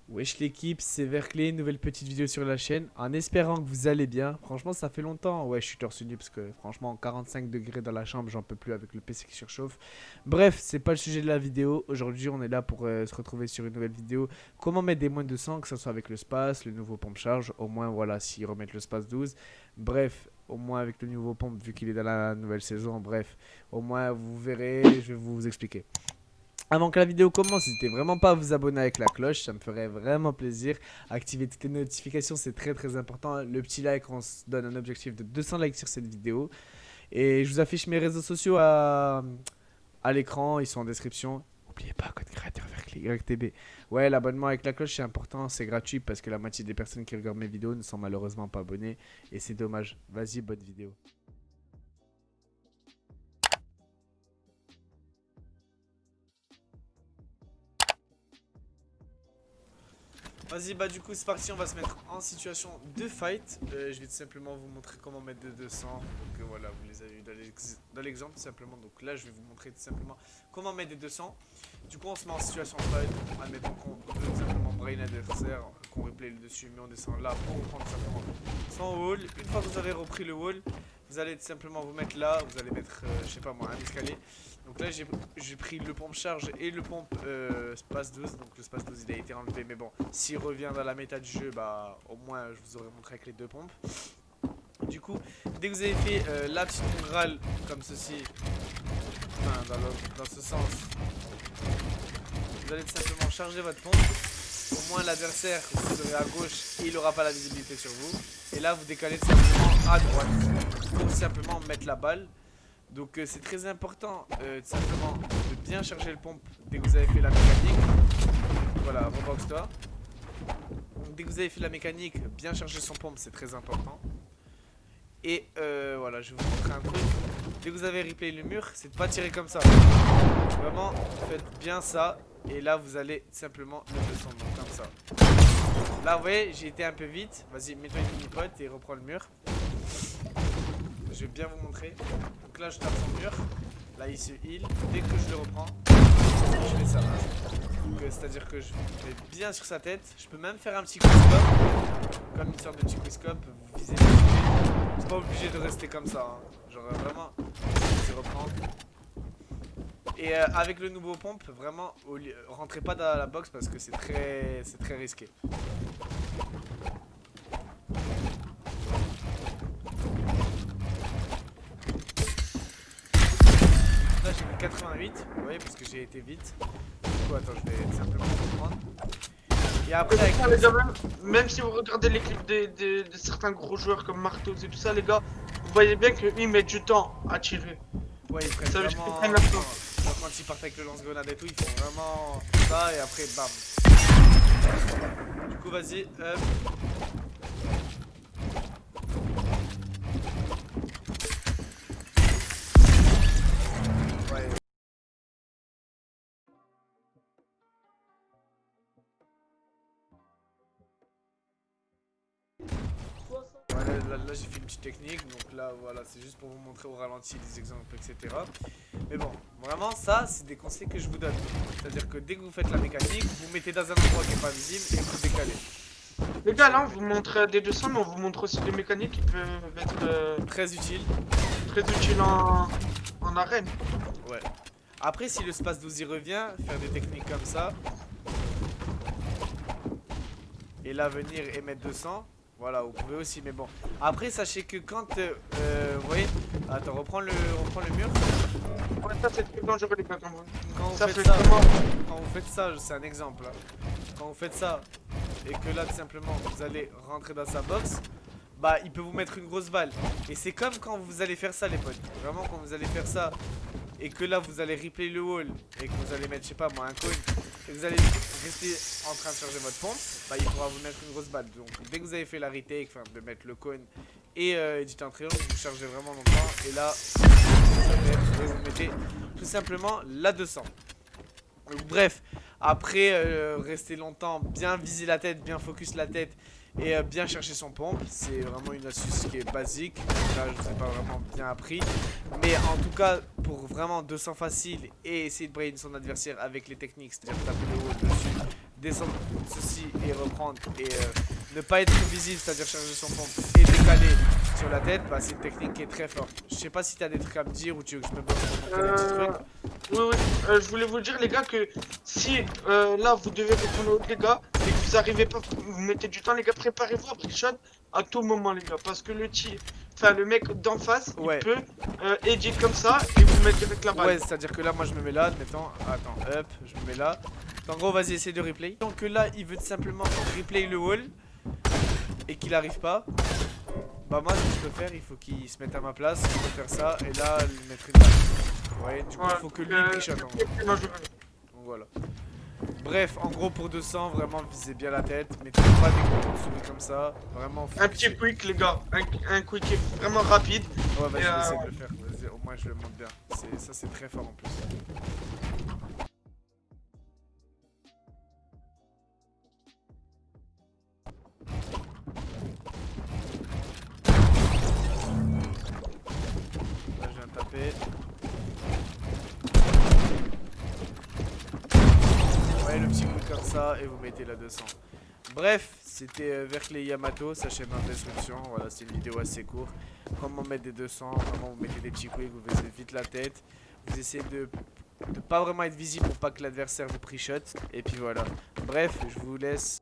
Wesh l'équipe, c'est Verclé, nouvelle petite vidéo sur la chaîne, en espérant que vous allez bien. Franchement ça fait longtemps, ouais je suis torse nu parce que franchement 45 degrés dans la chambre j'en peux plus avec le PC qui surchauffe. Bref, c'est pas le sujet de la vidéo, aujourd'hui on est là pour se retrouver sur une nouvelle vidéo. Comment mettre des moins de 200, que ce soit avec le space, le nouveau pompe charge, au moins voilà s'ils remettent le space 12. Bref, au moins avec le nouveau pompe vu qu'il est dans la nouvelle saison, bref, au moins vous verrez, je vais vous expliquer. Avant que la vidéo commence, n'hésitez vraiment pas à vous abonner avec la cloche, ça me ferait vraiment plaisir. Activez toutes les notifications, c'est très important. Le petit like, on se donne un objectif de 200 likes sur cette vidéo. Et je vous affiche mes réseaux sociaux à l'écran, ils sont en description. N'oubliez pas, code créateur YTB. Ouais, l'abonnement avec la cloche c'est important, c'est gratuit parce que la moitié des personnes qui regardent mes vidéos ne sont malheureusement pas abonnées. Et c'est dommage. Vas-y, bonne vidéo. Vas-y, bah du coup c'est parti, on va se mettre en situation de fight. Je vais tout simplement vous montrer comment mettre de 200. Donc voilà, vous les avez eu dans l'exemple tout simplement. Donc là je vais vous montrer tout simplement comment mettre des 200. Du coup on se met en situation de fight. Admettons qu'on veut tout simplement brain adversaire, qu'on replay le dessus, mais on descend là pour reprendre tout simplement son wall. Une fois que vous avez repris le wall, vous allez tout simplement vous mettre là, vous allez mettre, je sais pas moi, un escalier. Donc là j'ai pris le pompe charge et le pompe space 12. Donc le space 12 il a été enlevé, mais bon, s'il revient dans la méta du jeu, bah au moins je vous aurais montré avec les deux pompes. Du coup, dès que vous avez fait la petite râle comme ceci, enfin dans ce sens, vous allez tout simplement charger votre pompe. Au moins l'adversaire, vous serez à gauche et il n'aura pas la visibilité sur vous. Et là vous décalez tout simplement à droite pour simplement mettre la balle. Donc c'est très important tout simplement de bien charger le pompe dès que vous avez fait la mécanique. Voilà, rebox toi. Donc dès que vous avez fait la mécanique, bien charger son pompe, c'est très important. Et voilà, je vais vous montrer un truc. Dès que vous avez replay le mur, c'est de pas tirer comme ça. Vraiment, faites bien ça. Et là, vous allez simplement le descendre comme ça. Là, vous voyez, j'ai été un peu vite. Vas-y, mets-toi une mini-pote et reprends le mur. Je vais bien vous montrer. Donc là, je tape son mur. Là, il se heal. Dès que je le reprends, je fais ça. C'est-à-dire que je mets bien sur sa tête. Je peux même faire un petit quickscope. Comme une sorte de petit quickscope. Vous visez. C'est pas obligé de rester comme ça. Hein. Genre vraiment, je reprends. Et avec le nouveau pompe, vraiment, rentrez pas dans la box parce que c'est très risqué. Là j'ai mis 88, vous voyez, parce que j'ai été vite. Du coup, attends, je vais simplement reprendre. Et après, avec les gars, même si vous regardez les clips de certains gros joueurs comme Martos et tout ça, les gars, vous voyez bien qu'ils mettent du temps à tirer. Ouais, ils prennent Ça veut dire vraiment... qu'ils prennent leur temps. Quand ils partent avec le lance-grenade et tout, ils font vraiment ça et après, bam. Du coup, vas-y, hop. Ouais. Là j'ai fait une petite technique, donc là voilà, c'est juste pour vous montrer au ralenti des exemples, etc. Mais bon, vraiment ça, c'est des conseils que je vous donne. C'est-à-dire que dès que vous faites la mécanique, vous mettez dans un endroit qui n'est pas visible et vous décalez. Les gars, là, on vous montre des 200, mais on vous montre aussi des mécaniques qui peuvent être Très utile. très utiles en arène. Ouais. Après, si le space 12 y revient, faire des techniques comme ça. Et là, venir et mettre 200. Voilà, vous pouvez aussi, mais bon. Après, sachez que quand... vous voyez... Attends, reprends le mur. Ouais, ça, c'est très dangereux, les gars. Quand vous Ça faites fait ça, vraiment... quand vous faites ça, c'est un exemple. Hein. Quand vous faites ça, et que là, tout simplement, vous allez rentrer dans sa box, bah, il peut vous mettre une grosse balle. Et c'est comme quand vous allez faire ça, les potes. Vraiment, quand vous allez faire ça, et que là, vous allez replay le wall, et que vous allez mettre, je sais pas moi, un cône, et que vous allez rester en train de charger votre pompe, bah, il pourra vous mettre une grosse balle. Donc, dès que vous avez fait la retake, enfin, de mettre le cône et éditer un triangle, vous chargez vraiment longtemps, et là, vous mettez tout simplement la 200. Donc, bref, après rester longtemps, bien viser la tête, bien focus la tête et bien chercher son pompe, c'est vraiment une astuce qui est basique. Là je ne vous ai pas vraiment bien appris, mais en tout cas pour vraiment 200 facile et essayer de brain son adversaire avec les techniques, c'est-à-dire taper le haut dessus, descendre ceci et reprendre et ne pas être visible, c'est-à-dire charger son pompe et décaler sur la tête, bah c'est une technique qui est très forte. Je sais pas si t'as des trucs à me dire ou tu veux que je me bloque pour montrer des petits trucs. Oui, oui, je voulais vous dire les gars que si là vous devez répondre aux les gars et que vous arrivez pas, vous mettez du temps les gars, préparez-vous à pre-shot à tout moment les gars, parce que le mec d'en face, Ouais. il peut edit comme ça et vous mettre avec la balle. Ouais, c'est-à-dire que là, moi je me mets là, admettons. Attends, hop, je me mets là. En gros, vas-y, essaye de replay. Donc là, il veut tout simplement replay le wall et qu'il arrive pas. Bah, moi, ce que je peux faire, il faut qu'il se mette à ma place. Je peux faire ça et là, lui mettre une balle. Ouais, du coup, il faut que lui pre-shot en gros. Donc voilà. Bref, en gros, pour 200, vraiment visez bien la tête. Mettez pas des gros coups de souris comme ça. Vraiment, Un petit quick les gars, un quick vraiment rapide. Ouais, vas-y, Et, essaie de le faire. Vas-y, au moins, je le montre bien. Ça, c'est très fort en plus. Là, je viens de taper. Ouais, le petit coup comme ça et vous mettez la 200. Bref, c'était Verclay Yamato, sa chaîne en description. Voilà, c'est une vidéo assez courte. Comment mettre des 200, comment vous mettez des petits coups, vous baissez vite la tête. Vous essayez de pas vraiment être visible pour pas que l'adversaire vous pre-shot. Et puis voilà. Bref, je vous laisse.